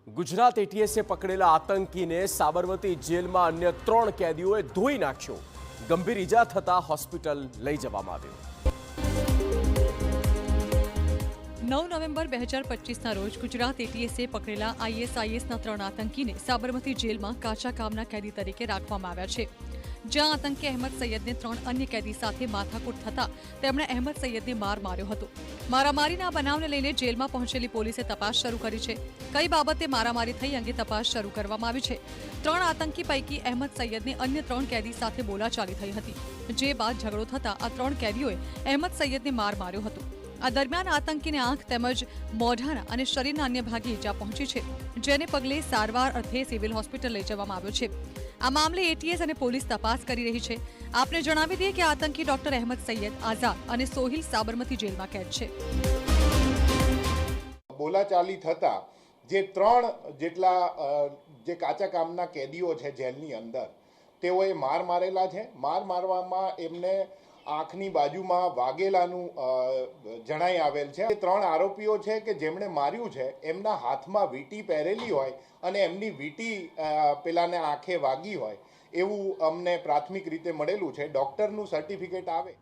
ગુજરાત એટીએસે પકડેલા આતંકીને સાબરમતી જેલમાં અન્ય 3 કેદીઓએ ધોઈ નાખ્યો. ગંભીર ઈજા થતા હોસ્પિટલ લઈ જવામાં આવ્યો. 9 નવેમ્બર 2025ના રોજ ગુજરાત એટીએસે પકડેલા આઈએસઆઈએસના 3 આતંકીને સાબરમતી જેલમાં કાચા કામના કેદી તરીકે રાખવામાં આવ્યા છે. જ્યાં આતંકી અહેમદ સૈયદને 3 અન્ય કેદી સાથે માથાકૂટ થતા તેમણે અહેમદ સૈયદને માર માર્યો હતો. મારામારીના બનાવને લઈને જેલમાં પહોંચેલી પોલીસે તપાસ શરૂ કરી છે. કઈ બાબતે મારામારી થઈ અંગે તપાસ શરૂ કરવામાં આવી છે. 3 આતંકી પૈકી અહેમદ સૈયદને અન્ય 3 કેદી સાથે બોલાચાલી થઈ હતી. જે બાદ ઝઘડો થતા આ 3 કેદીઓએ અહેમદ સૈયદને માર માર્યો હતો. આ દરમિયાન આતંકીને આંખ તેમજ મોઢાના અને શરીરના અન્ય ભાગે ઈજા પહોંચી છે, જેને પગલે સારવાર અર્થે સિવિલ હોસ્પિટલ લઈ જવામાં આવ્યો છે. આ મામલે એટીએસ અને પોલીસ તપાસ કરી રહી છે. આપને જણાવી દઈએ કે આતંકી ડોક્ટર અહેમદ સૈયદ, આઝાદ અને સોહિલ સાબરમતી જેલમાં કેદ છે. બોલાચાલી થતા જે 3 જેટલા જે કાચા કામના કેદીઓ છે જેલની અંદર, તેઓએ માર મારેલા છે. માર મારવામાં એમને આંખની બાજુમાં વાગેલાનું જણાઈ આવેલ છે. 3 આરોપીઓ છે કે જેમણે માર્યું છે એમના હાથમાં વીંટી પહેરેલી હોય અને એમની વીંટી પેલાને આંખે વાગી હોય એવું અમને પ્રાથમિક રીતે મળેલું છે. ડૉક્ટરનું સર્ટિફિકેટ આવે